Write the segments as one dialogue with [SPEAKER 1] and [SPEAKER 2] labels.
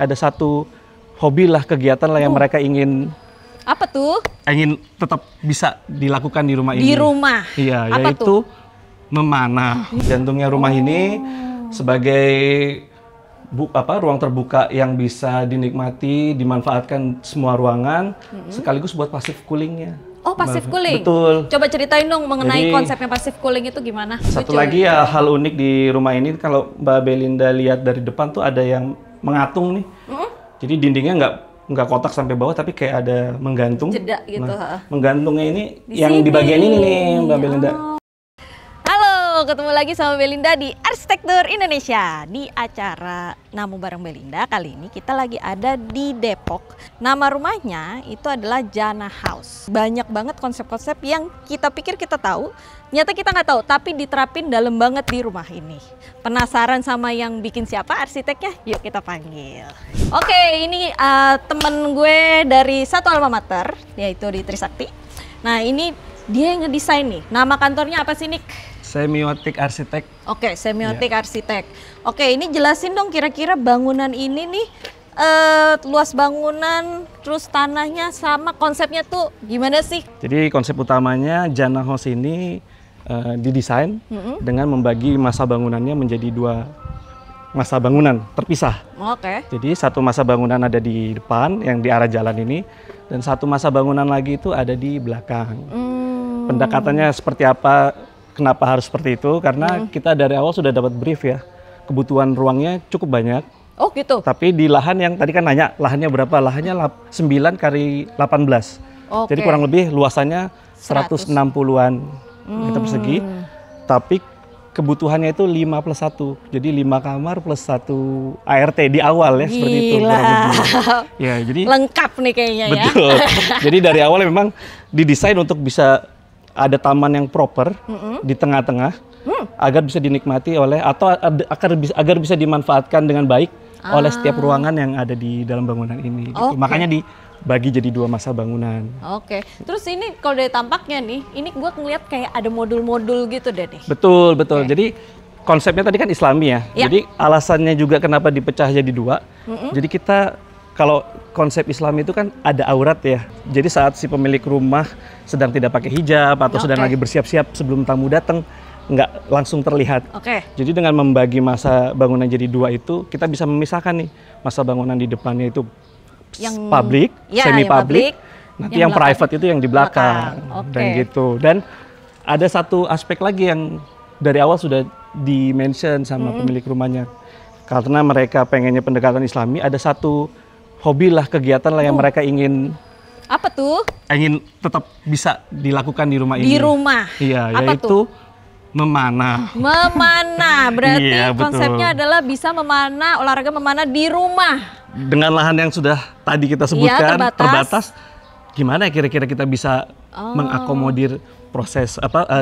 [SPEAKER 1] ada satu hobi lah, kegiatan lah yang mereka ingin.
[SPEAKER 2] Apa tuh?
[SPEAKER 1] Ingin tetap bisa dilakukan di rumah ini.
[SPEAKER 2] Di rumah?
[SPEAKER 1] Iya,
[SPEAKER 2] apa
[SPEAKER 1] yaitu
[SPEAKER 2] tuh?
[SPEAKER 1] memanah. Jantungnya rumah ini sebagai ruang terbuka yang bisa dinikmati, dimanfaatkan semua ruangan, sekaligus buat passive coolingnya.
[SPEAKER 2] Oh, passive cooling?
[SPEAKER 1] Betul.
[SPEAKER 2] Coba ceritain dong mengenai
[SPEAKER 1] Jadi,
[SPEAKER 2] konsepnya passive cooling itu gimana?
[SPEAKER 1] Satu
[SPEAKER 2] Lucu.
[SPEAKER 1] lagi ya, hal unik di rumah ini, kalau Mbak Belinda lihat dari depan tuh ada yang mengatung nih. Jadi dindingnya nggak kotak sampai bawah, tapi kayak ada menggantung.
[SPEAKER 2] Jeda gitu.
[SPEAKER 1] Nah, menggantungnya ini
[SPEAKER 2] Di
[SPEAKER 1] yang
[SPEAKER 2] sini.
[SPEAKER 1] di bagian ini nih, Mbak Belinda.
[SPEAKER 2] Halo, ketemu lagi sama Belinda di Arsitektur Indonesia. Di acara Namu Bareng Belinda, kali ini kita lagi ada di Depok. Nama rumahnya itu adalah Jana House. Banyak banget konsep-konsep yang kita pikir kita tahu, ternyata kita nggak tahu, tapi diterapin dalam banget di rumah ini. Penasaran sama yang bikin siapa arsiteknya? Yuk kita panggil. Oke, ini temen gue dari satu alma mater, yaitu di Trisakti. Nah, ini dia yang ngedesain nih. Nama kantornya apa sih, Nick?
[SPEAKER 1] Semiotik Arsitek.
[SPEAKER 2] Oke, Semiotik Arsitek. Oke, ini jelasin dong kira-kira bangunan ini nih, luas bangunan, terus tanahnya sama konsepnya tuh gimana sih?
[SPEAKER 1] Jadi konsep utamanya Jana House ini didesain dengan membagi masa bangunannya menjadi dua masa bangunan terpisah.
[SPEAKER 2] Oke.
[SPEAKER 1] Jadi satu masa bangunan ada di depan yang di arah jalan ini, dan satu masa bangunan lagi itu ada di belakang. Pendekatannya seperti apa? Kenapa harus seperti itu? Karena kita dari awal sudah dapat brief ya, kebutuhan ruangnya cukup banyak.
[SPEAKER 2] Oh gitu?
[SPEAKER 1] Tapi di lahan yang tadi kan nanya, lahannya berapa? Lahannya 9 kali 18.
[SPEAKER 2] Oke.
[SPEAKER 1] Jadi kurang lebih luasannya 160-an meter persegi. Tapi kebutuhannya itu 5+1. Jadi 5 kamar plus 1 ART di awal ya, seperti itu. Kurang lebih. Ya, jadi
[SPEAKER 2] lengkap nih kayaknya ya.
[SPEAKER 1] betul. Jadi dari awal memang didesain untuk bisa ada taman yang proper di tengah-tengah agar bisa dinikmati oleh atau agar bisa dimanfaatkan dengan baik oleh setiap ruangan yang ada di dalam bangunan ini. Gitu. Makanya dibagi jadi dua masa bangunan.
[SPEAKER 2] Oke. Terus ini kalau dari tampaknya nih, ini gua ngeliat kayak ada modul-modul gitu deh nih.
[SPEAKER 1] Betul, betul. Jadi konsepnya tadi kan Islami ya. Jadi alasannya juga kenapa dipecah jadi dua. Jadi kita kalau konsep Islam itu kan ada aurat ya. Jadi saat si pemilik rumah sedang tidak pakai hijab atau sedang lagi bersiap-siap sebelum tamu datang, nggak langsung terlihat. Jadi dengan membagi masa bangunan jadi dua itu, kita bisa memisahkan nih masa bangunan di depannya itu yang publik, semi publik, nanti yang private itu yang di belakang. Dan gitu. Dan ada satu aspek lagi yang dari awal sudah di-mention sama pemilik rumahnya. Karena mereka pengennya pendekatan Islami, ada satu hobi lah, kegiatan lah yang mereka ingin.
[SPEAKER 2] Apa tuh?
[SPEAKER 1] Ingin tetap bisa dilakukan di rumah ini.
[SPEAKER 2] Di rumah?
[SPEAKER 1] Iya,
[SPEAKER 2] apa
[SPEAKER 1] yaitu
[SPEAKER 2] tuh?
[SPEAKER 1] memanah.
[SPEAKER 2] Memanah, berarti
[SPEAKER 1] Iya,
[SPEAKER 2] konsepnya adalah bisa memanah, olahraga memanah di rumah.
[SPEAKER 1] Dengan lahan yang sudah tadi kita sebutkan, terbatas. Gimana kira-kira kita bisa mengakomodir proses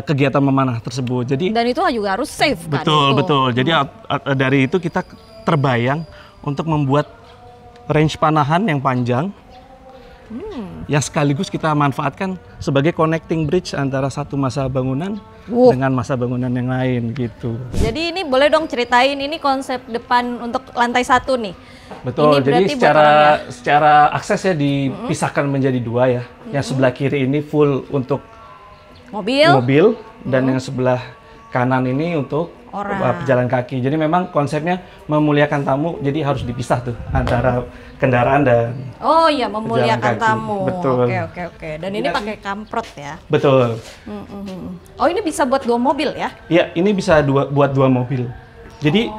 [SPEAKER 1] kegiatan memanah tersebut. Jadi
[SPEAKER 2] dan itu juga harus safe kan?
[SPEAKER 1] Betul. Jadi dari itu kita terbayang untuk membuat range panahan yang panjang, yang sekaligus kita manfaatkan sebagai connecting bridge antara satu masa bangunan dengan masa bangunan yang lain gitu.
[SPEAKER 2] Jadi ini boleh dong ceritain, ini konsep depan untuk lantai 1 nih.
[SPEAKER 1] Betul, jadi secara akses ya dipisahkan menjadi dua ya. Yang sebelah kiri ini full untuk mobil dan yang sebelah kanan ini untuk pejalan kaki. Jadi memang konsepnya memuliakan tamu, jadi harus dipisah tuh antara kendaraan dan
[SPEAKER 2] memuliakan tamu.
[SPEAKER 1] Betul.
[SPEAKER 2] Oke. Dan ini pakai kamprot ya?
[SPEAKER 1] Betul.
[SPEAKER 2] Oh, ini bisa buat 2 mobil ya?
[SPEAKER 1] Iya, ini bisa buat 2 mobil. Jadi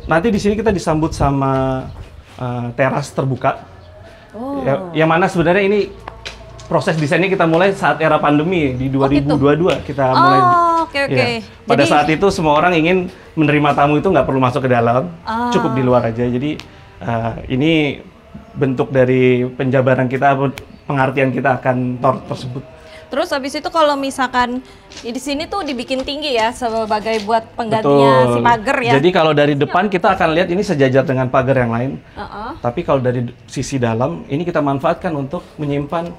[SPEAKER 1] nanti di sini kita disambut sama teras terbuka. Yang mana sebenarnya ini proses desainnya kita mulai saat era pandemi di 2022 kita mulai. Ya. Pada saat itu semua orang ingin menerima tamu itu nggak perlu masuk ke dalam, cukup di luar aja. Jadi ini bentuk dari penjabaran kita, pengertian kita akan tor tersebut.
[SPEAKER 2] Terus habis itu kalau misalkan di sini tuh dibikin tinggi ya sebagai buat penggantinya si pagar ya.
[SPEAKER 1] Jadi kalau dari depan kita akan lihat ini sejajar dengan pagar yang lain. Tapi kalau dari sisi dalam ini kita manfaatkan untuk menyimpan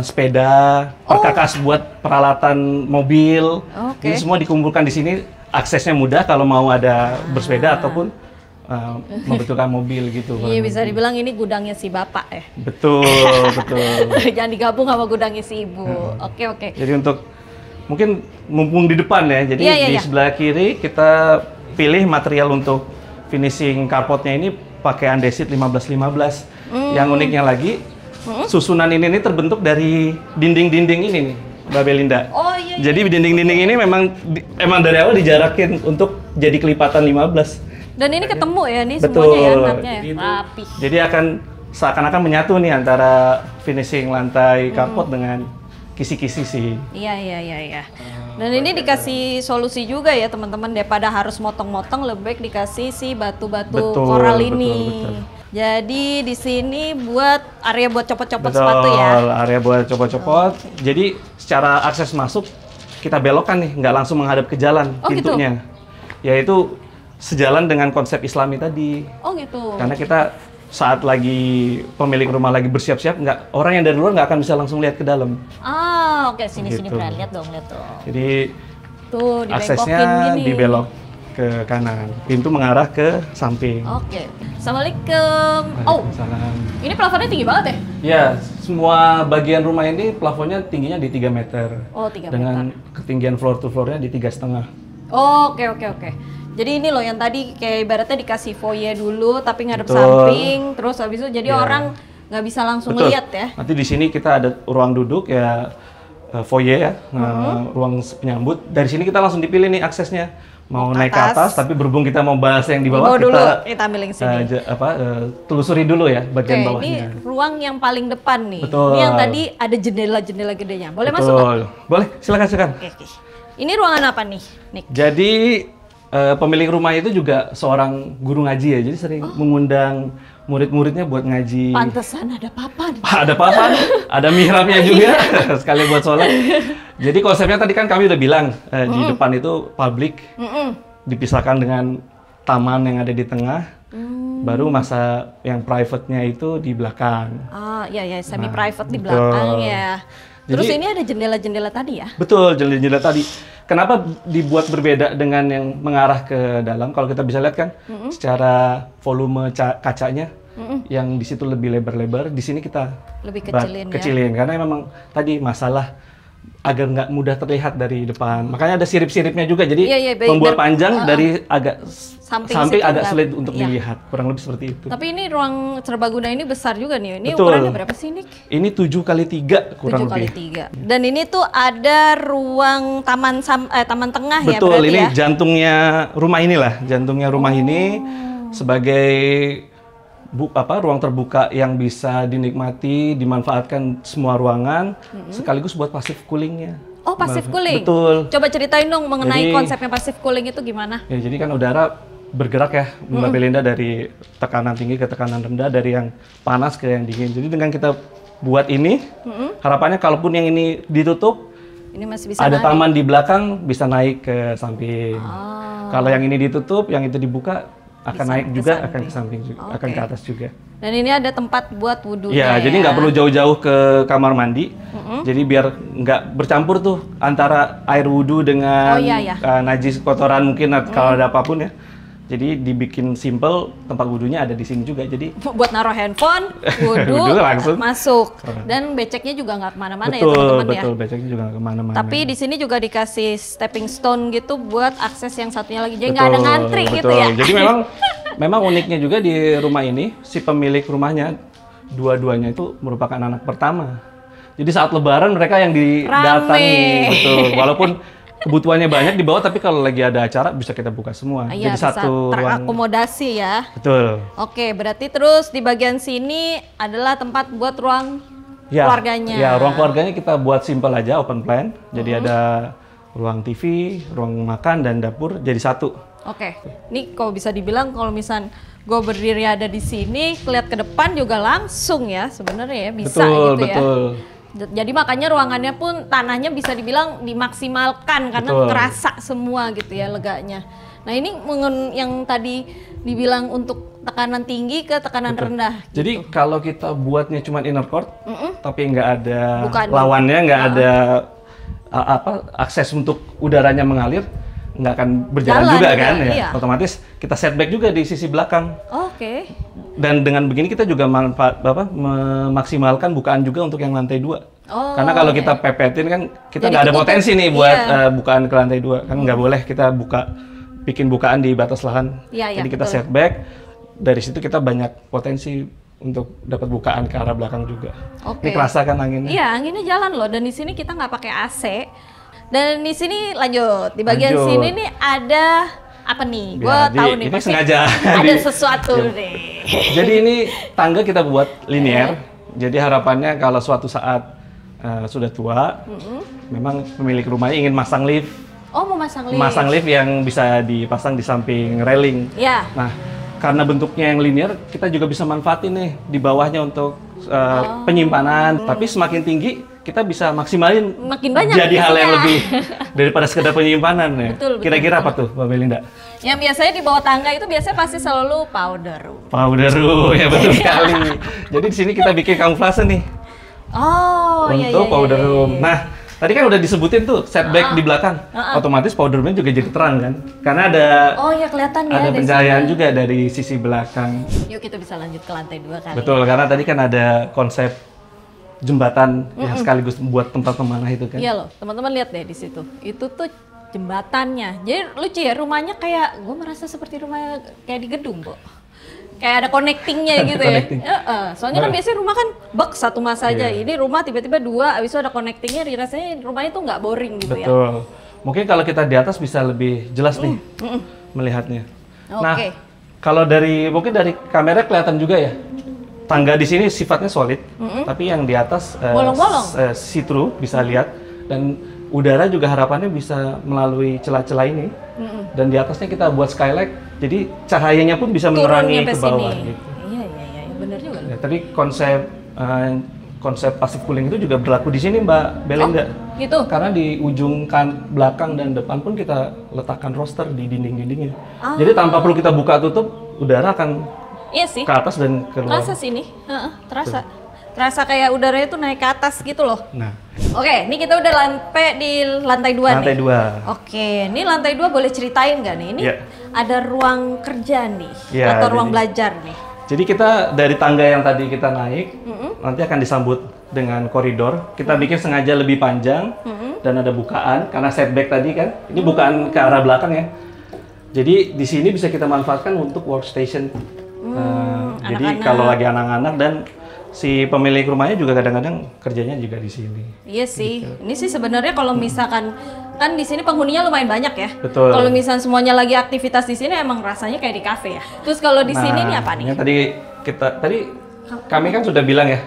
[SPEAKER 1] sepeda, perkakas buat peralatan mobil. Ini semua dikumpulkan di sini, aksesnya mudah kalau mau ada bersepeda ataupun membetulkan mobil gitu.
[SPEAKER 2] Iya, bisa dibilang ini gudangnya si bapak ya.
[SPEAKER 1] Betul, betul.
[SPEAKER 2] Jangan digabung sama gudangnya si ibu. Oke.
[SPEAKER 1] Jadi untuk mungkin mumpung di depan ya, jadi
[SPEAKER 2] Iya.
[SPEAKER 1] sebelah kiri kita pilih material untuk finishing carportnya ini pakai andesit 1515. Yang uniknya lagi, susunan ini terbentuk dari dinding-dinding ini nih, Mbak Belinda.
[SPEAKER 2] Oh iya.
[SPEAKER 1] Jadi dinding-dinding ini memang dari awal dijarakin untuk jadi kelipatan 15.
[SPEAKER 2] Dan ini ketemu ya nih
[SPEAKER 1] Betul.
[SPEAKER 2] semuanya ya natnya ya, rapi.
[SPEAKER 1] Jadi akan seakan-akan menyatu nih antara finishing lantai carport dengan kisi-kisi sih.
[SPEAKER 2] Iya. Dan ini dikasih solusi juga ya teman-teman, daripada harus motong-motong lebih baik dikasih si batu-batu koral ini.
[SPEAKER 1] Betul.
[SPEAKER 2] Jadi di sini buat area buat copot-copot sepatu ya.
[SPEAKER 1] Area buat copot-copot. Jadi secara akses masuk kita belokkan nih, nggak langsung menghadap ke jalan pintunya. Gitu? Yaitu sejalan dengan konsep Islami tadi.
[SPEAKER 2] Oh gitu.
[SPEAKER 1] Karena kita saat lagi pemilik rumah lagi bersiap-siap, orang yang dari luar nggak akan bisa langsung lihat ke dalam.
[SPEAKER 2] Oke, sini
[SPEAKER 1] Gitu.
[SPEAKER 2] lihat dong.
[SPEAKER 1] Jadi
[SPEAKER 2] Tuh,
[SPEAKER 1] aksesnya
[SPEAKER 2] gini.
[SPEAKER 1] dibelok ke kanan, pintu mengarah ke samping.
[SPEAKER 2] Oke. Assalamualaikum. Oh,
[SPEAKER 1] Waalaikumsalam.
[SPEAKER 2] ini plafonnya tinggi banget ya?
[SPEAKER 1] Ya, semua bagian rumah ini plafonnya tingginya di 3 meter.
[SPEAKER 2] Oh, 3
[SPEAKER 1] dengan
[SPEAKER 2] meter.
[SPEAKER 1] ketinggian floor to floor-nya di 3,5.
[SPEAKER 2] Oke. Jadi ini loh yang tadi kayak ibaratnya dikasih foyer dulu tapi ngadep
[SPEAKER 1] Betul.
[SPEAKER 2] samping, terus habis itu jadi orang nggak bisa langsung
[SPEAKER 1] Betul.
[SPEAKER 2] lihat ya.
[SPEAKER 1] Nanti di sini kita ada ruang duduk ya, foyer ya, ruang penyambut. Dari sini kita langsung dipilih nih aksesnya. Mau naik ke atas, tapi berhubung kita mau bahas yang di bawah,
[SPEAKER 2] dulu, kita ambil yang sini.
[SPEAKER 1] telusuri dulu ya bagian
[SPEAKER 2] Oke,
[SPEAKER 1] bawahnya.
[SPEAKER 2] ini ruang yang paling depan nih.
[SPEAKER 1] Betul.
[SPEAKER 2] Ini yang tadi ada jendela-jendela gedenya. Boleh
[SPEAKER 1] Betul.
[SPEAKER 2] masuk nggak?
[SPEAKER 1] Boleh, silakan.
[SPEAKER 2] Oke. Ini ruangan apa nih, Nick?
[SPEAKER 1] Jadi pemilik rumah itu juga seorang guru ngaji ya, jadi sering mengundang murid-muridnya buat ngaji.
[SPEAKER 2] Pantesan ada papan.
[SPEAKER 1] Ada papan, ada mihrabnya juga, sekali buat sholat. Jadi konsepnya tadi kan kami udah bilang, di depan itu publik, dipisahkan dengan taman yang ada di tengah, baru masa yang private-nya itu di belakang.
[SPEAKER 2] Iya, semi private di
[SPEAKER 1] betul.
[SPEAKER 2] belakang ya. Terus
[SPEAKER 1] Jadi-
[SPEAKER 2] ini ada jendela-jendela tadi ya?
[SPEAKER 1] Betul, jendela tadi. Kenapa dibuat berbeda dengan yang mengarah ke dalam? Kalau kita bisa lihat kan, secara volume kacanya, yang di situ lebih lebar-lebar, di sini kita
[SPEAKER 2] Lebih
[SPEAKER 1] kecilin. Karena memang tadi masalah agar nggak mudah terlihat dari depan. Makanya ada sirip-siripnya juga, jadi
[SPEAKER 2] Iya,
[SPEAKER 1] membuat
[SPEAKER 2] dan-
[SPEAKER 1] panjang dari agak
[SPEAKER 2] Samping
[SPEAKER 1] samping
[SPEAKER 2] situ
[SPEAKER 1] agak
[SPEAKER 2] nggak-
[SPEAKER 1] sulit untuk
[SPEAKER 2] iya.
[SPEAKER 1] dilihat, kurang lebih seperti itu.
[SPEAKER 2] Tapi ini ruang serbaguna ini besar juga nih. Ini
[SPEAKER 1] Betul.
[SPEAKER 2] ukurannya berapa sih, Nick?
[SPEAKER 1] Ini 7x3 kurang
[SPEAKER 2] 7 kali
[SPEAKER 1] lebih.
[SPEAKER 2] 3. Dan ini tuh ada ruang taman tengah ya
[SPEAKER 1] Betul,
[SPEAKER 2] berarti
[SPEAKER 1] ini
[SPEAKER 2] ya?
[SPEAKER 1] jantungnya rumah inilah, jantungnya rumah ini sebagai ruang terbuka yang bisa dinikmati, dimanfaatkan semua ruangan, sekaligus buat passive coolingnya.
[SPEAKER 2] Oh, passive cooling?
[SPEAKER 1] Betul.
[SPEAKER 2] Coba ceritain dong mengenai
[SPEAKER 1] Jadi-
[SPEAKER 2] konsepnya passive cooling itu gimana?
[SPEAKER 1] Ya, jadi kan udara bergerak ya, Mbak Belinda, dari tekanan tinggi ke tekanan rendah, dari yang panas ke yang dingin. Jadi dengan kita buat ini, harapannya kalaupun yang ini ditutup,
[SPEAKER 2] Ini masih bisa
[SPEAKER 1] ada
[SPEAKER 2] naik.
[SPEAKER 1] taman di belakang bisa naik ke samping. Kalau yang ini ditutup, yang itu dibuka akan
[SPEAKER 2] Bisa
[SPEAKER 1] naik
[SPEAKER 2] ke
[SPEAKER 1] juga,
[SPEAKER 2] samping.
[SPEAKER 1] akan ke samping juga, akan ke atas juga.
[SPEAKER 2] Dan ini ada tempat buat wudhunya
[SPEAKER 1] Ya, jadi nggak perlu jauh-jauh ke kamar mandi. Jadi biar nggak bercampur tuh antara air wudhu dengan
[SPEAKER 2] Oh, iya.
[SPEAKER 1] najis kotoran mungkin kalau ada apapun ya. Jadi dibikin simple, tempat wudhunya ada di sini juga. Jadi
[SPEAKER 2] buat naruh handphone, wudhu,
[SPEAKER 1] Wudhu langsung.
[SPEAKER 2] masuk. Dan beceknya juga nggak kemana-mana ya
[SPEAKER 1] betul,
[SPEAKER 2] teman-teman ya.
[SPEAKER 1] betul, beceknya juga nggak kemana-mana.
[SPEAKER 2] Tapi di sini juga dikasih stepping stone gitu buat akses yang satunya lagi. Jadi nggak ada
[SPEAKER 1] Betul,
[SPEAKER 2] ngantri gitu
[SPEAKER 1] betul.
[SPEAKER 2] ya.
[SPEAKER 1] Jadi memang uniknya juga di rumah ini, si pemilik rumahnya dua-duanya itu merupakan anak pertama. Jadi saat Lebaran mereka yang didatangi,
[SPEAKER 2] Rame.
[SPEAKER 1] betul. Walaupun kebutuhannya banyak di bawah, tapi kalau lagi ada acara bisa kita buka semua.
[SPEAKER 2] Iya,
[SPEAKER 1] Jadi
[SPEAKER 2] bisa
[SPEAKER 1] satu ruang.
[SPEAKER 2] terakomodasi ya.
[SPEAKER 1] Betul.
[SPEAKER 2] Oke, berarti terus di bagian sini adalah tempat buat ruang keluarganya.
[SPEAKER 1] Ya, ruang keluarganya kita buat simple aja, open plan. Jadi ada ruang TV, ruang makan dan dapur jadi satu.
[SPEAKER 2] Oke, ini kalau bisa dibilang kalau misal gue berdiri ada di sini, lihat ke depan juga langsung ya sebenarnya ya bisa
[SPEAKER 1] Betul,
[SPEAKER 2] gitu
[SPEAKER 1] betul.
[SPEAKER 2] ya. Jadi makanya ruangannya pun tanahnya bisa dibilang dimaksimalkan karena
[SPEAKER 1] Betul.
[SPEAKER 2] kerasa semua gitu ya leganya. Nah ini yang tadi dibilang untuk tekanan tinggi ke tekanan rendah.
[SPEAKER 1] Jadi kalau kita buatnya cuma inner court, tapi nggak ada
[SPEAKER 2] Bukan.
[SPEAKER 1] lawannya, nggak ada akses untuk udaranya mengalir, nggak akan berjalan
[SPEAKER 2] Jalan
[SPEAKER 1] juga
[SPEAKER 2] juga,
[SPEAKER 1] kan, ya.
[SPEAKER 2] iya.
[SPEAKER 1] Otomatis kita setback juga di sisi belakang.
[SPEAKER 2] Oke.
[SPEAKER 1] Dan dengan begini kita juga memaksimalkan bukaan juga untuk yang lantai 2.
[SPEAKER 2] Oh,
[SPEAKER 1] Karena kalau
[SPEAKER 2] oke.
[SPEAKER 1] kita pepetin kan kita
[SPEAKER 2] Jadi
[SPEAKER 1] nggak ada
[SPEAKER 2] ketutup.
[SPEAKER 1] potensi nih buat
[SPEAKER 2] Iya.
[SPEAKER 1] bukaan ke lantai 2. Kan nggak boleh kita bikin bukaan di batas lahan.
[SPEAKER 2] Iya, iya,
[SPEAKER 1] Jadi kita
[SPEAKER 2] betul.
[SPEAKER 1] setback, dari situ kita banyak potensi untuk dapat bukaan ke arah belakang juga.
[SPEAKER 2] Oke.
[SPEAKER 1] Ini kerasa kan anginnya?
[SPEAKER 2] Iya, anginnya jalan loh. Dan di sini kita nggak pakai AC. Dan di sini lanjut. Di bagian
[SPEAKER 1] Lanjut.
[SPEAKER 2] sini nih ada apa nih? Gue
[SPEAKER 1] Jadi,
[SPEAKER 2] tahu nih
[SPEAKER 1] ini
[SPEAKER 2] pasti
[SPEAKER 1] sengaja
[SPEAKER 2] ada
[SPEAKER 1] di-
[SPEAKER 2] sesuatu
[SPEAKER 1] Iya.
[SPEAKER 2] nih.
[SPEAKER 1] Jadi ini tangga kita buat linear. Jadi harapannya kalau suatu saat sudah tua, memang pemilik rumahnya ingin masang lift.
[SPEAKER 2] Oh, mau masang lift.
[SPEAKER 1] Masang lift yang bisa dipasang di samping railing.
[SPEAKER 2] Ya.
[SPEAKER 1] Nah, karena bentuknya yang linear, kita juga bisa manfaatin nih di bawahnya untuk penyimpanan. Tapi semakin tinggi, kita bisa maksimalin
[SPEAKER 2] Makin banyak
[SPEAKER 1] jadi hal yang
[SPEAKER 2] isinya.
[SPEAKER 1] lebih daripada sekedar penyimpanan ya.
[SPEAKER 2] Betul, betul,
[SPEAKER 1] Kira-kira
[SPEAKER 2] betul.
[SPEAKER 1] apa tuh, Mbak Belinda?
[SPEAKER 2] Yang biasanya di bawah tangga itu biasanya pasti selalu powder room.
[SPEAKER 1] Powder room, ya betul sekali. Jadi di sini kita bikin kamuflase nih
[SPEAKER 2] Oh, iya,
[SPEAKER 1] untuk
[SPEAKER 2] iya,
[SPEAKER 1] powder
[SPEAKER 2] iya,
[SPEAKER 1] room.
[SPEAKER 2] iya.
[SPEAKER 1] Nah, tadi kan udah disebutin tuh setback di belakang. Otomatis powder roomnya juga jadi terang kan? Karena ada
[SPEAKER 2] Oh ya, kelihatan ya
[SPEAKER 1] ada
[SPEAKER 2] dari
[SPEAKER 1] pencahayaan
[SPEAKER 2] sini.
[SPEAKER 1] juga dari sisi belakang.
[SPEAKER 2] Yuk kita bisa lanjut ke lantai 2 kali.
[SPEAKER 1] Betul, karena tadi kan ada konsep jembatan yang sekaligus buat tempat memanah itu kan.
[SPEAKER 2] Iya loh, teman-teman lihat deh di situ. Itu tuh jembatannya. Jadi lucu ya, rumahnya kayak, gue merasa seperti rumah kayak di gedung, Bo. Kayak ada connectingnya gitu ya.
[SPEAKER 1] Connecting.
[SPEAKER 2] Soalnya kan biasanya rumah kan bak satu mas aja.
[SPEAKER 1] Iya.
[SPEAKER 2] Ini rumah tiba-tiba 2, abis itu ada connectingnya. Rasanya rumahnya tuh nggak boring gitu ya.
[SPEAKER 1] Betul. Mungkin kalau kita di atas bisa lebih jelas nih melihatnya. Nah,
[SPEAKER 2] Oke.
[SPEAKER 1] kalau mungkin dari kamera kelihatan juga ya. Tangga di sini sifatnya solid, tapi yang di atas
[SPEAKER 2] Bolong-bolong.
[SPEAKER 1] see-through bisa lihat, dan udara juga harapannya bisa melalui celah-celah ini. Dan di atasnya kita buat skylight, jadi cahayanya pun bisa menerangi
[SPEAKER 2] Turun
[SPEAKER 1] ke
[SPEAKER 2] nyampe
[SPEAKER 1] bawah.
[SPEAKER 2] sini.
[SPEAKER 1] Gitu.
[SPEAKER 2] Iya, bener juga.
[SPEAKER 1] Ya, tadi konsep passive cooling itu juga berlaku di sini, Mbak Belinda.
[SPEAKER 2] Gitu.
[SPEAKER 1] Karena di ujung belakang dan depan pun kita letakkan roster di dinding-dindingnya.
[SPEAKER 2] Ah.
[SPEAKER 1] Jadi tanpa perlu kita buka tutup, udara akan
[SPEAKER 2] Iya sih.
[SPEAKER 1] ke atas dan ke luar.
[SPEAKER 2] Terasa sini, terasa. Terasa kayak udaranya tuh naik ke atas gitu loh.
[SPEAKER 1] Nah,
[SPEAKER 2] Oke, ini kita udah sampai di lantai 2
[SPEAKER 1] lantai
[SPEAKER 2] nih.
[SPEAKER 1] 2.
[SPEAKER 2] Oke, ini lantai 2 boleh ceritain nggak nih? Ini
[SPEAKER 1] Iya.
[SPEAKER 2] ada ruang kerja nih,
[SPEAKER 1] Iya,
[SPEAKER 2] atau ruang
[SPEAKER 1] jadi-
[SPEAKER 2] belajar nih.
[SPEAKER 1] Jadi kita dari tangga yang tadi kita naik, nanti akan disambut dengan koridor. Kita bikin sengaja lebih panjang dan ada bukaan karena setback tadi kan. Ini bukaan ke arah belakang ya. Jadi di sini bisa kita manfaatkan untuk workstation. Jadi
[SPEAKER 2] anak-anak.
[SPEAKER 1] kalau lagi anak-anak dan si pemilik rumahnya juga kadang-kadang kerjanya juga di sini.
[SPEAKER 2] Iya sih, ini sih sebenarnya kalau misalkan kan di sini penghuninya lumayan banyak ya.
[SPEAKER 1] Betul.
[SPEAKER 2] Kalau misalnya semuanya lagi aktivitas di sini emang rasanya kayak di kafe ya. Terus kalau di sini nih apa nih?
[SPEAKER 1] Ini tadi kami kan sudah bilang ya,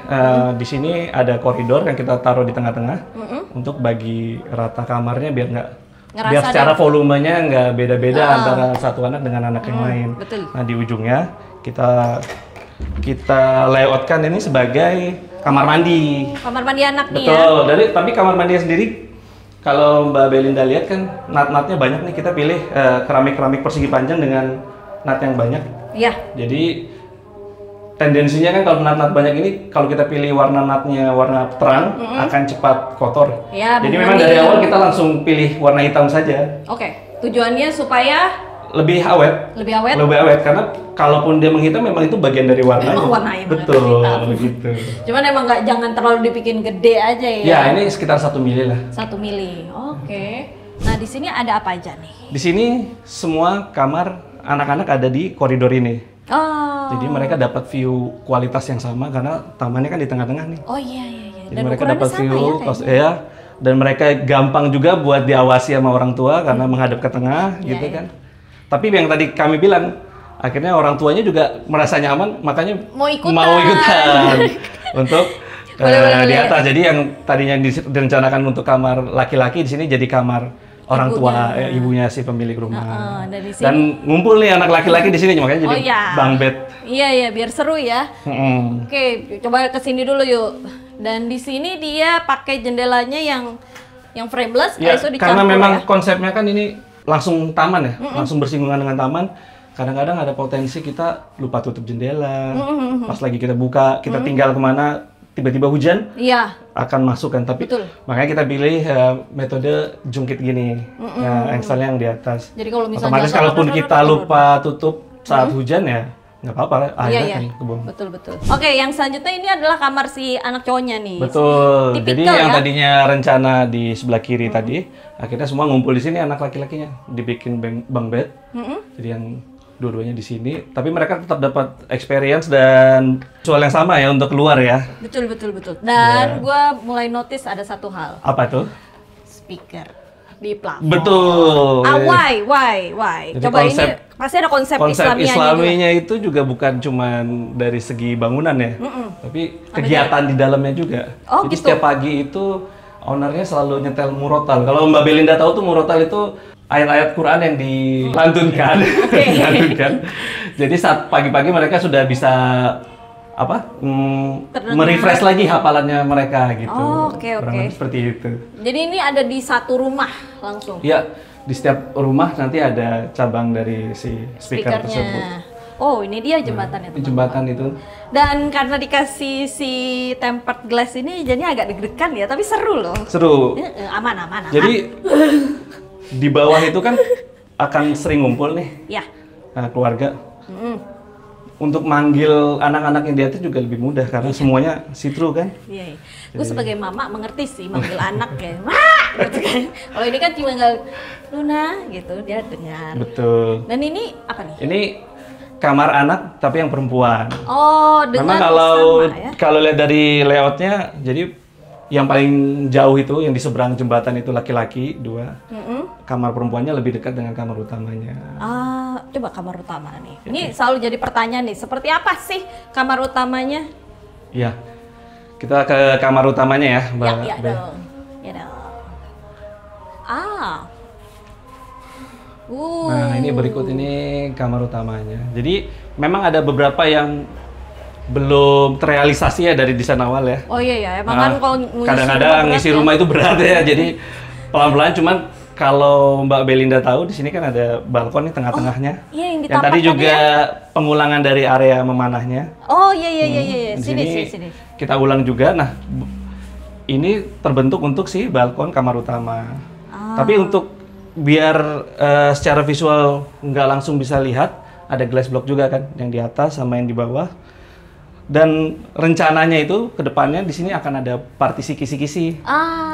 [SPEAKER 1] di sini ada koridor yang kita taruh di tengah-tengah untuk bagi rata kamarnya biar
[SPEAKER 2] Ngerasa
[SPEAKER 1] biar secara volumenya nggak beda-beda antara satu anak dengan anak yang lain.
[SPEAKER 2] betul.
[SPEAKER 1] Nah di ujungnya kita layoutkan ini sebagai kamar mandi.
[SPEAKER 2] Kamar mandi anak nih ya.
[SPEAKER 1] Betul. Tapi kamar mandinya sendiri kalau Mbak Belinda lihat kan nat-natnya banyak nih, kita pilih keramik-keramik persegi panjang dengan nat yang banyak.
[SPEAKER 2] Iya.
[SPEAKER 1] Jadi tendensinya kan kalau nat-nat banyak ini, kalau kita pilih warna natnya warna terang akan cepat kotor.
[SPEAKER 2] Ya,
[SPEAKER 1] Jadi
[SPEAKER 2] benar
[SPEAKER 1] memang
[SPEAKER 2] nih.
[SPEAKER 1] dari awal kita langsung pilih warna hitam saja,
[SPEAKER 2] Oke, tujuannya supaya
[SPEAKER 1] lebih awet.
[SPEAKER 2] lebih awet.
[SPEAKER 1] Lebih awet karena kalaupun dia menghitam memang itu bagian dari warnanya.
[SPEAKER 2] Emang warnanya benar
[SPEAKER 1] Betul,
[SPEAKER 2] hitam.
[SPEAKER 1] gitu.
[SPEAKER 2] Cuman emang nggak, jangan terlalu dibikin gede aja ya.
[SPEAKER 1] Ya, ini sekitar 1 mili lah.
[SPEAKER 2] 1 mili. Oke. Nah, di sini ada apa aja nih?
[SPEAKER 1] Di sini semua kamar anak-anak ada di koridor ini.
[SPEAKER 2] Oh.
[SPEAKER 1] Jadi mereka dapat view kualitas yang sama karena tamannya kan di tengah-tengah nih.
[SPEAKER 2] Oh iya.
[SPEAKER 1] Jadi
[SPEAKER 2] Dan
[SPEAKER 1] mereka
[SPEAKER 2] ukurannya
[SPEAKER 1] dapat
[SPEAKER 2] sama
[SPEAKER 1] view
[SPEAKER 2] ya kayaknya?
[SPEAKER 1] dan mereka gampang juga buat diawasi sama orang tua karena menghadap ke tengah
[SPEAKER 2] Iya,
[SPEAKER 1] gitu
[SPEAKER 2] iya.
[SPEAKER 1] kan. Tapi yang tadi kami bilang, akhirnya orang tuanya juga merasa nyaman, makanya
[SPEAKER 2] Mau ikutan.
[SPEAKER 1] untuk
[SPEAKER 2] Boleh,
[SPEAKER 1] di
[SPEAKER 2] boleh.
[SPEAKER 1] atas. Jadi yang tadinya direncanakan untuk kamar laki-laki di sini jadi kamar orang tua, ibunya si pemilik rumah.
[SPEAKER 2] dari sini.
[SPEAKER 1] Dan ngumpul nih anak laki-laki di sini, makanya jadi
[SPEAKER 2] Oh, iya.
[SPEAKER 1] bang bed.
[SPEAKER 2] Iya, biar seru ya.
[SPEAKER 1] Mm-mm.
[SPEAKER 2] Oke, coba ke sini dulu yuk. Dan di sini dia pakai jendelanya yang frameless,
[SPEAKER 1] Ya,
[SPEAKER 2] itu
[SPEAKER 1] karena
[SPEAKER 2] dicampur
[SPEAKER 1] memang
[SPEAKER 2] ya.
[SPEAKER 1] konsepnya kan ini langsung taman ya, langsung bersinggungan dengan taman. Kadang-kadang ada potensi kita lupa tutup jendela, pas lagi kita buka, kita tinggal kemana, tiba-tiba hujan,
[SPEAKER 2] Iya.
[SPEAKER 1] akan masuk kan. Tapi
[SPEAKER 2] Betul.
[SPEAKER 1] makanya kita pilih metode jungkit gini, nah engselnya yang di atas.
[SPEAKER 2] Jadi kalau misalnya
[SPEAKER 1] otomatis kalaupun kita lupa tutup saat hujan ya nggak apa-apa, airnya kan kebuang.
[SPEAKER 2] Betul. Oke, yang selanjutnya ini adalah kamar si anak cowoknya nih.
[SPEAKER 1] Betul. Jadi
[SPEAKER 2] Tipikal
[SPEAKER 1] yang
[SPEAKER 2] ya?
[SPEAKER 1] tadinya rencana di sebelah kiri tadi, akhirnya semua ngumpul di sini anak laki-lakinya, dibikin bunk bed. Jadi yang dua-duanya di sini, tapi mereka tetap dapat experience dan visual yang sama ya untuk keluar ya.
[SPEAKER 2] Betul. Dan gua mulai notice ada satu hal.
[SPEAKER 1] Apa tuh?
[SPEAKER 2] Speaker di plafon.
[SPEAKER 1] Betul.
[SPEAKER 2] Why?
[SPEAKER 1] Jadi
[SPEAKER 2] Coba ini pasti ada konsep
[SPEAKER 1] Islaminya itu juga bukan cuman dari segi bangunan ya, tapi kegiatan di dalamnya juga.
[SPEAKER 2] Oh,
[SPEAKER 1] jadi
[SPEAKER 2] gitu.
[SPEAKER 1] setiap pagi itu ownernya selalu nyetel murotal. Kalau Mbak Belinda tahu tuh murotal itu ayat-ayat Quran yang dilantunkan. Dilantunkan. Jadi saat pagi-pagi mereka sudah bisa merefresh lagi hafalannya mereka gitu.
[SPEAKER 2] Oh, oke.
[SPEAKER 1] Kurang lebih seperti itu.
[SPEAKER 2] Jadi ini ada di satu rumah langsung.
[SPEAKER 1] Iya, di setiap rumah nanti ada cabang dari si speaker tersebut.
[SPEAKER 2] Oh, ini dia jembatannya.
[SPEAKER 1] Di jembatan itu.
[SPEAKER 2] Dan karena dikasih si tempered glass ini jadi agak deg-degan ya, tapi seru loh.
[SPEAKER 1] Seru.
[SPEAKER 2] Aman.
[SPEAKER 1] Jadi di bawah itu kan akan sering ngumpul nih.
[SPEAKER 2] Ya.
[SPEAKER 1] Keluarga. Untuk manggil anak-anak yang di atas juga lebih mudah karena semuanya see-through kan.
[SPEAKER 2] Iya. Gue sebagai mama mengerti sih manggil anak kayak wah gitu kan. Kalau ini kan cuma nggak Luna gitu dia dengar.
[SPEAKER 1] Betul.
[SPEAKER 2] Dan ini apa nih?
[SPEAKER 1] Ini kamar anak tapi yang perempuan.
[SPEAKER 2] Oh, dengan
[SPEAKER 1] Memang kalau
[SPEAKER 2] ya?
[SPEAKER 1] lihat dari layoutnya, jadi yang paling jauh itu yang di seberang jembatan itu laki-laki 2. Kamar perempuannya lebih dekat dengan kamar utamanya.
[SPEAKER 2] Coba kamar utama nih. Ini selalu jadi pertanyaan nih, seperti apa sih kamar utamanya?
[SPEAKER 1] Iya. Kita ke kamar utamanya ya, Mbak.
[SPEAKER 2] Ya dong.
[SPEAKER 1] Nah, ini berikut ini kamar utamanya. Jadi memang ada beberapa yang belum terrealisasi ya dari desain awal ya.
[SPEAKER 2] Oh iya, emang kan kalau
[SPEAKER 1] kadang-kadang ngisi rumah itu berat ya. Jadi pelan-pelan, cuman kalau Mbak Belinda tahu di sini kan ada balkon nih tengah-tengahnya.
[SPEAKER 2] Iya, yang
[SPEAKER 1] yang tadi juga pengulangan dari area memanahnya.
[SPEAKER 2] Oh iya. Sini.
[SPEAKER 1] Kita ulang juga. Nah, ini terbentuk untuk si balkon kamar utama. Tapi untuk biar secara visual nggak langsung bisa lihat, ada glass block juga kan yang di atas sama yang di bawah. Dan rencananya itu ke depannya di sini akan ada partisi kisi-kisi.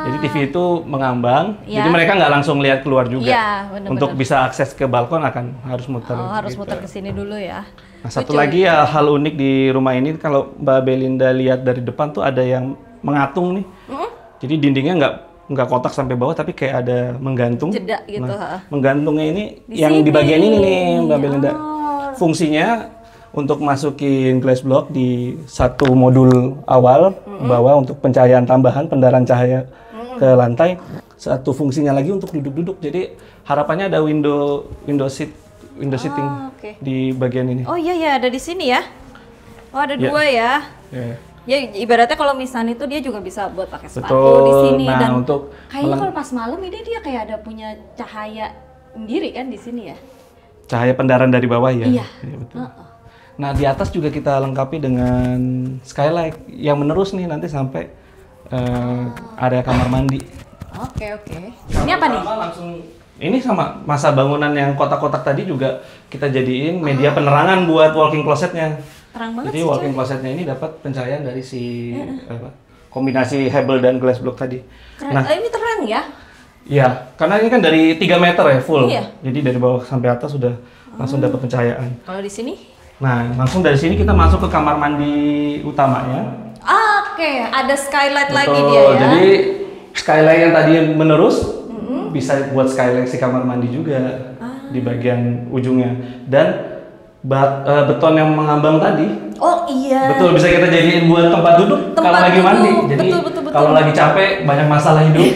[SPEAKER 1] Jadi TV itu mengambang, jadi mereka nggak langsung lihat keluar juga.
[SPEAKER 2] Bener-bener.
[SPEAKER 1] Untuk bisa akses ke balkon akan harus muter.
[SPEAKER 2] Harus
[SPEAKER 1] gitu.
[SPEAKER 2] muter ke sini dulu ya.
[SPEAKER 1] Nah, satu lagi ya hal unik di rumah ini, kalau Mbak Belinda lihat dari depan tuh ada yang mengatung nih. Jadi dindingnya nggak kotak sampai bawah, tapi kayak ada menggantung.
[SPEAKER 2] Jeda gitu.
[SPEAKER 1] Nah, menggantungnya ini yang di bagian ini nih Mbak Belinda. Fungsinya untuk masukin glass block di satu modul awal bawah untuk pencahayaan tambahan, pendarahan cahaya ke lantai. Satu fungsinya lagi untuk duduk-duduk. Jadi harapannya ada window seating di bagian ini.
[SPEAKER 2] Oh iya ada di sini ya. Oh ada dua ya. Ya ibaratnya kalau misalnya itu dia juga bisa buat pakai sepatu di sini.
[SPEAKER 1] Nah,
[SPEAKER 2] dan
[SPEAKER 1] untuk
[SPEAKER 2] kayaknya kalau pas malam ini dia kayak ada punya cahaya sendiri kan di sini ya.
[SPEAKER 1] Cahaya pendarahan dari bawah ya.
[SPEAKER 2] Iya.
[SPEAKER 1] Betul. Nah, di atas juga kita lengkapi dengan skylight yang menerus nih nanti sampai area kamar mandi.
[SPEAKER 2] Oke. Ini apa nih?
[SPEAKER 1] Ini sama masa bangunan yang kotak-kotak tadi juga kita jadiin media penerangan buat walk-in closetnya.
[SPEAKER 2] Terang banget.
[SPEAKER 1] Jadi walk-in closetnya ini dapat pencahayaan dari si kombinasi Hebel dan glass block tadi.
[SPEAKER 2] Keren. Nah, ini terang ya?
[SPEAKER 1] Iya, karena ini kan dari 3 meter ya full.
[SPEAKER 2] Iya.
[SPEAKER 1] Jadi dari bawah sampai atas sudah langsung dapat pencahayaan.
[SPEAKER 2] Kalau di sini?
[SPEAKER 1] Nah, langsung dari sini kita masuk ke kamar mandi utamanya.
[SPEAKER 2] Oke, ada skylight lagi
[SPEAKER 1] Betul.
[SPEAKER 2] dia ya.
[SPEAKER 1] Jadi skylight yang tadi menerus bisa buat skylight si kamar mandi juga di bagian ujungnya. Dan beton yang mengambang tadi.
[SPEAKER 2] Oh iya.
[SPEAKER 1] Betul, bisa kita jadiin buat tempat duduk kalau lagi mandi. Jadi
[SPEAKER 2] betul.
[SPEAKER 1] kalau lagi capek, banyak masalah hidup,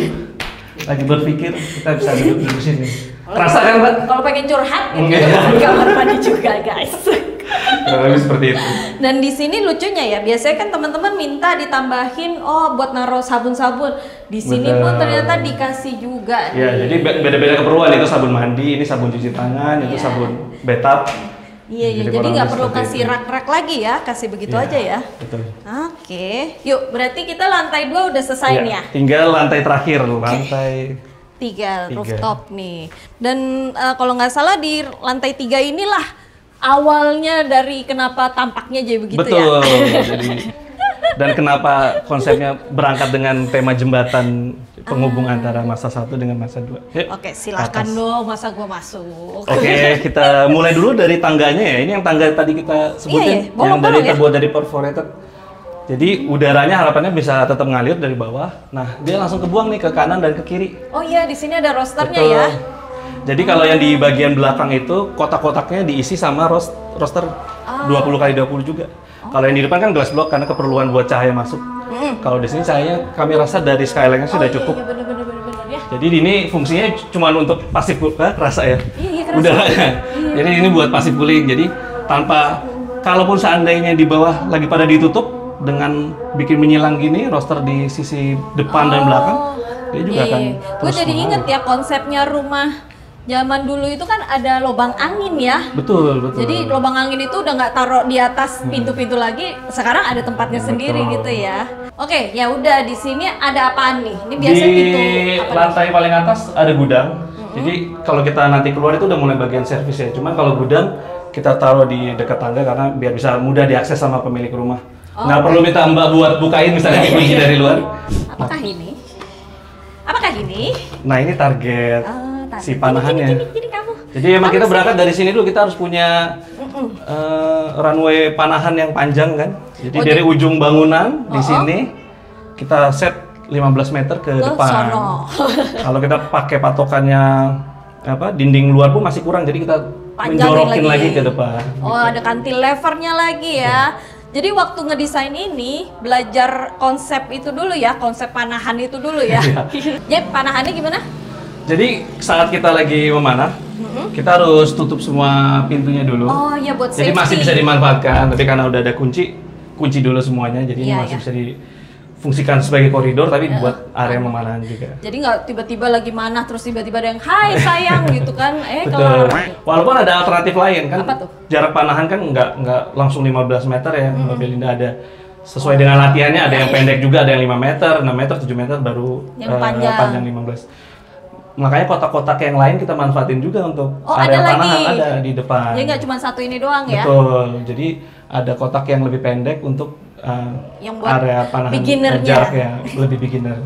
[SPEAKER 1] lagi berpikir, kita bisa duduk di sini. Terasa kan, Mbak?
[SPEAKER 2] Kalau pengen curhat, di kamar mandi juga, guys.
[SPEAKER 1] Lebih seperti itu.
[SPEAKER 2] Dan di sini lucunya ya, biasanya kan teman-teman minta ditambahin buat naruh sabun-sabun. Di sini pun ternyata dikasih juga.
[SPEAKER 1] Ya, jadi beda-beda keperluan. Itu sabun mandi, ini sabun cuci tangan, itu sabun bathtub.
[SPEAKER 2] Iya, jadi nggak perlu kasih rak-rak lagi ya, kasih begitu aja ya.
[SPEAKER 1] Betul.
[SPEAKER 2] Oke, yuk berarti kita lantai 2 udah selesai nih ya?
[SPEAKER 1] Tinggal lantai terakhir, lantai
[SPEAKER 2] 3 rooftop nih. Dan kalau nggak salah di lantai 3 inilah awalnya dari kenapa tampaknya jadi begitu ya?
[SPEAKER 1] Betul, dan kenapa konsepnya berangkat dengan tema jembatan penghubung antara masa 1 dengan masa 2.
[SPEAKER 2] Oke, silakan dong, masa gua masuk.
[SPEAKER 1] Oke, kita mulai dulu dari tangganya ya. Ini yang tangga tadi kita sebutin, yang terbuat dari perforated. Jadi udaranya harapannya bisa tetap ngalir dari bawah. Nah, dia langsung kebuang nih ke kanan dan ke kiri.
[SPEAKER 2] Oh iya, di sini ada rosternya ya.
[SPEAKER 1] Jadi kalau yang di bagian belakang itu kotak-kotaknya diisi sama roster 20x20 juga. Kalau yang di depan kan glass block karena keperluan buat cahaya masuk. Kalau di sini cahayanya kami rasa dari skyline-nya sudah cukup.
[SPEAKER 2] Iya, bener ya.
[SPEAKER 1] Jadi ini fungsinya cuma untuk pasif rasa ya.
[SPEAKER 2] Iya, kerasa.
[SPEAKER 1] Udaranya. Jadi ini buat pasif cooling. Jadi tanpa, kalaupun seandainya di bawah lagi pada ditutup dengan bikin menyilang gini, roster di sisi depan dan belakang, dia juga akan terus.
[SPEAKER 2] Gue jadi inget ya konsepnya rumah zaman dulu itu kan ada lubang angin ya.
[SPEAKER 1] Betul.
[SPEAKER 2] Jadi lubang angin itu udah nggak taruh di atas pintu-pintu lagi, sekarang ada tempatnya sendiri gitu ya. Oke, ya udah di sini ada apaan nih? Ini biasanya pintu
[SPEAKER 1] apa? Di lantai paling atas ada gudang. Jadi kalau kita nanti keluar itu udah mulai bagian servis ya. Cuman kalau gudang kita taruh di dekat tangga karena biar bisa mudah diakses sama pemilik rumah. Nggak perlu minta Mbak buat bukain misalnya kunci dari luar.
[SPEAKER 2] Apakah ini? Apakah ini?
[SPEAKER 1] Nah, ini target. Si panahannya.
[SPEAKER 2] Gini kamu.
[SPEAKER 1] Jadi emang kita berangkat dari sini dulu, kita harus punya runway panahan yang panjang kan. Jadi dari ujung bangunan di sini kita set 15 meter ke depan. Kalau kita pakai patokannya dinding luar pun masih kurang, jadi kita menjorokin lagi ke depan.
[SPEAKER 2] Oh, gitu. Ada cantilevernya lagi ya. Jadi waktu ngedesain ini belajar konsep itu dulu ya, konsep panahan itu dulu ya. Jadi panahannya gimana?
[SPEAKER 1] Jadi saat kita lagi memanah, kita harus tutup semua pintunya dulu.
[SPEAKER 2] Oh iya, buat safety.
[SPEAKER 1] Jadi masih bisa dimanfaatkan, tapi karena udah ada kunci dulu semuanya, jadi ini masih bisa difungsikan sebagai koridor, tapi buat area memanahan juga.
[SPEAKER 2] Jadi nggak tiba-tiba lagi manah terus tiba-tiba ada yang hai sayang gitu kan?
[SPEAKER 1] Betul. Walaupun ada alternatif lain kan.
[SPEAKER 2] Apa tuh?
[SPEAKER 1] Jarak panahan kan nggak langsung 15 meter ya, Mbak Belinda, ada sesuai dengan latihannya, ada yang pendek juga, ada yang 5 meter, 6 meter, 7 meter, baru
[SPEAKER 2] yang panjang
[SPEAKER 1] 15. Makanya kotak-kotak yang lain kita manfaatin juga untuk area panahan ada di depan.
[SPEAKER 2] Jadi nggak cuma satu ini doang ya?
[SPEAKER 1] Betul. Jadi ada kotak yang lebih pendek untuk
[SPEAKER 2] yang buat
[SPEAKER 1] area panahan jarak ya, lebih beginner.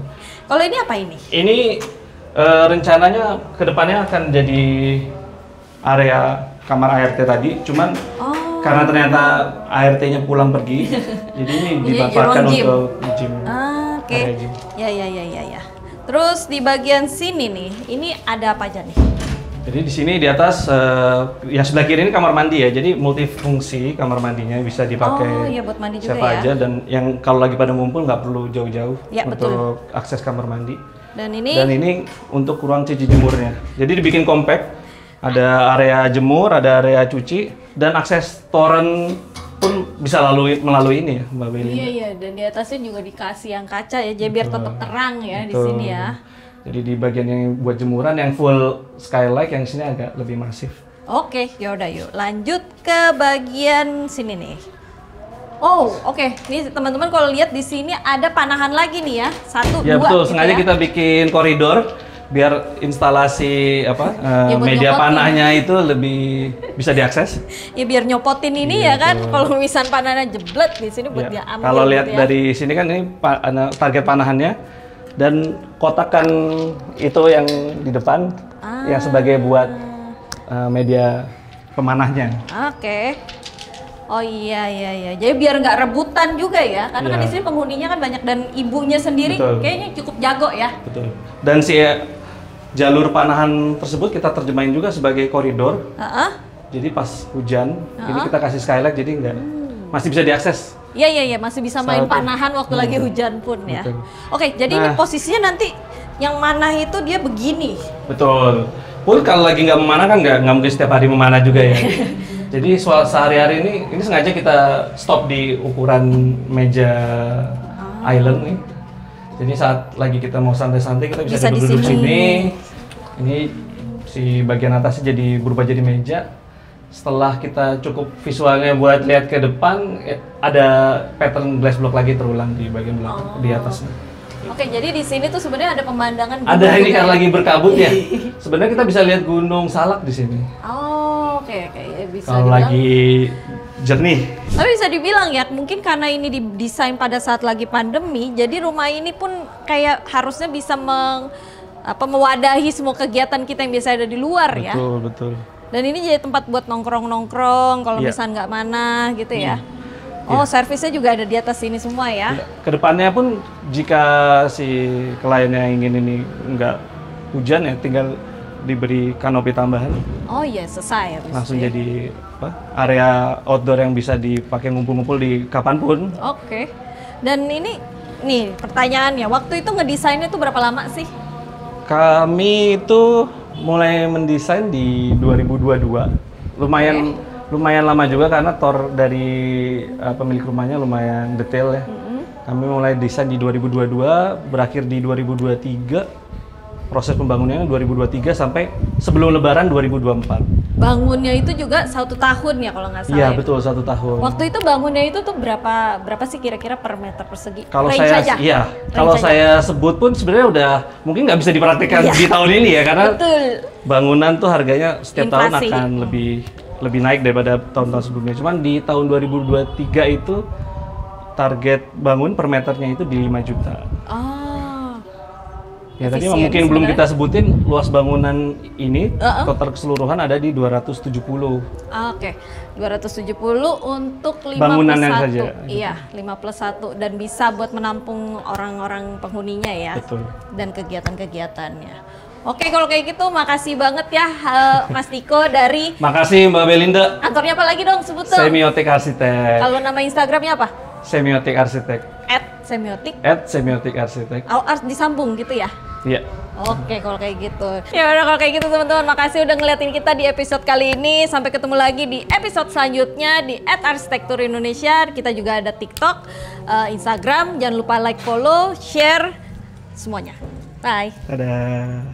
[SPEAKER 2] Kalau ini apa ini?
[SPEAKER 1] Ini rencananya kedepannya akan jadi area kamar ART tadi, cuman karena ternyata ART-nya pulang pergi, jadi ini dimanfaatkan untuk gym.
[SPEAKER 2] Oke. Ya. Terus di bagian sini nih, ini ada apa aja nih?
[SPEAKER 1] Jadi di sini di atas, yang sebelah kiri ini kamar mandi ya, jadi multifungsi kamar mandinya bisa dipakai
[SPEAKER 2] buat mandi juga
[SPEAKER 1] siapa aja, dan yang kalau lagi pada ngumpul nggak perlu jauh-jauh untuk akses kamar mandi.
[SPEAKER 2] Dan ini
[SPEAKER 1] untuk ruang cuci jemurnya. Jadi dibikin compact, ada area jemur, ada area cuci, dan akses toren pun bisa melalui ini ya, Mbak Beli.
[SPEAKER 2] Iya, dan di atasnya juga dikasih yang kaca ya, jadi biar tetap terang ya di sini ya.
[SPEAKER 1] Jadi di bagian yang buat jemuran yang full skylight, yang sini agak lebih masif.
[SPEAKER 2] Oke, yaudah yuk lanjut ke bagian sini nih. Oh, oke. Nih teman-teman kalau lihat di sini ada panahan lagi nih ya, 1, 2.
[SPEAKER 1] Ya betul,
[SPEAKER 2] gitu
[SPEAKER 1] sengaja kita bikin koridor biar instalasi media panahnya itu lebih bisa diakses.
[SPEAKER 2] Ya biar nyopotin ini ya kan, kalau misal panahnya jeblet di sini buat dia ambil.
[SPEAKER 1] Kalau lihat dari sini kan ini target panahannya, dan kotakan itu yang di depan yang sebagai buat media pemanahnya.
[SPEAKER 2] Oke. Oh iya. Jadi biar nggak rebutan juga ya, karena kan di sini penghuninya kan banyak dan ibunya sendiri kayaknya cukup jago ya.
[SPEAKER 1] Betul. Dan si jalur panahan tersebut kita terjemahin juga sebagai koridor. Jadi pas hujan, ini kita kasih skylight jadi masih bisa diakses.
[SPEAKER 2] Iya, masih bisa main panahan waktu lagi hujan pun ya.
[SPEAKER 1] Betul.
[SPEAKER 2] Oke, jadi ini posisinya nanti yang manah itu dia begini.
[SPEAKER 1] Betul. Pun kalau lagi nggak memanah kan nggak mungkin setiap hari memanah juga ya. Jadi sehari-hari ini sengaja kita stop di ukuran meja island nih. Jadi saat lagi kita mau santai-santai kita bisa duduk di sini. Ini si bagian atasnya berubah jadi meja. setelah kita cukup visualnya buat lihat ke depan, ada pattern glass block lagi terulang di bagian belakang di atasnya.
[SPEAKER 2] Oke, jadi di sini tuh sebenarnya ada pemandangan gunung.
[SPEAKER 1] Ada ini kan lagi berkabut ya. Sebenarnya kita bisa lihat Gunung Salak di sini.
[SPEAKER 2] Oh, oke. Bisa
[SPEAKER 1] kalau
[SPEAKER 2] dibilang,
[SPEAKER 1] lagi jernih.
[SPEAKER 2] tapi bisa dibilang ya, mungkin karena ini didesain pada saat lagi pandemi, jadi rumah ini pun kayak harusnya bisa mewadahi semua kegiatan kita yang biasa ada di luar ya.
[SPEAKER 1] Betul.
[SPEAKER 2] Dan ini jadi tempat buat nongkrong-nongkrong kalau misalnya nggak mana gitu ya. Oh, servisnya juga ada di atas sini semua ya.
[SPEAKER 1] Kedepannya pun jika si kliennya ingin ini nggak hujan ya, tinggal diberi kanopi tambahan.
[SPEAKER 2] Oh iya, selesai habis
[SPEAKER 1] Langsung
[SPEAKER 2] itu ya.
[SPEAKER 1] jadi area outdoor yang bisa dipakai ngumpul-ngumpul di kapanpun.
[SPEAKER 2] Oke. Dan ini nih pertanyaannya, waktu itu ngedesainnya tuh berapa lama sih?
[SPEAKER 1] Kami itu mulai mendesain di 2022. Lumayan lama juga karena dari pemilik rumahnya lumayan detail ya. Kami mulai desain di 2022, berakhir di 2023. Proses pembangunannya 2023 sampai sebelum Lebaran 2024.
[SPEAKER 2] Bangunnya itu juga 1 tahun ya kalau nggak salah.
[SPEAKER 1] Iya,
[SPEAKER 2] ya?
[SPEAKER 1] betul 1 tahun.
[SPEAKER 2] Waktu itu bangunnya itu tuh berapa sih kira-kira per meter persegi?
[SPEAKER 1] Kalau
[SPEAKER 2] Range aja?
[SPEAKER 1] kalau saya sebut pun sebenarnya udah mungkin nggak bisa dipraktikkan di tahun ini ya, karena
[SPEAKER 2] betul.
[SPEAKER 1] bangunan tuh harganya setiap tahun
[SPEAKER 2] Inflasi.
[SPEAKER 1] akan lebih naik daripada tahun-tahun sebelumnya. Cuman di tahun 2023 itu target bangun per meternya itu di 5 juta.
[SPEAKER 2] Oh.
[SPEAKER 1] Ya tadi
[SPEAKER 2] Efisien
[SPEAKER 1] mungkin belum
[SPEAKER 2] sebenarnya.
[SPEAKER 1] kita sebutin luas bangunan ini total keseluruhan ada di 270.
[SPEAKER 2] Oke, 270 untuk 5
[SPEAKER 1] Bangunannya
[SPEAKER 2] plus 1.
[SPEAKER 1] saja.
[SPEAKER 2] Iya, 5 plus 1 dan bisa buat menampung orang-orang penghuninya ya.
[SPEAKER 1] Betul.
[SPEAKER 2] Dan kegiatan-kegiatannya. Oke, kalau kayak gitu makasih banget ya Mas Niko dari
[SPEAKER 1] Makasih Mbak Belinda.
[SPEAKER 2] kantornya apa lagi dong sebut dong.
[SPEAKER 1] Semiotik Arsitek.
[SPEAKER 2] Kalau nama Instagramnya apa?
[SPEAKER 1] Semiotik Arsitek.
[SPEAKER 2] @semiotik.
[SPEAKER 1] @semiotik arsitek.
[SPEAKER 2] Oh, harus disambung gitu ya?
[SPEAKER 1] Iya.
[SPEAKER 2] Oke, kalau kayak gitu. Ya udah kalau kayak gitu teman-teman, makasih udah ngeliatin kita di episode kali ini. Sampai ketemu lagi di episode selanjutnya di @arsitektur Indonesia. Kita juga ada TikTok, Instagram. Jangan lupa like, follow, share semuanya. Bye.
[SPEAKER 1] Dadah.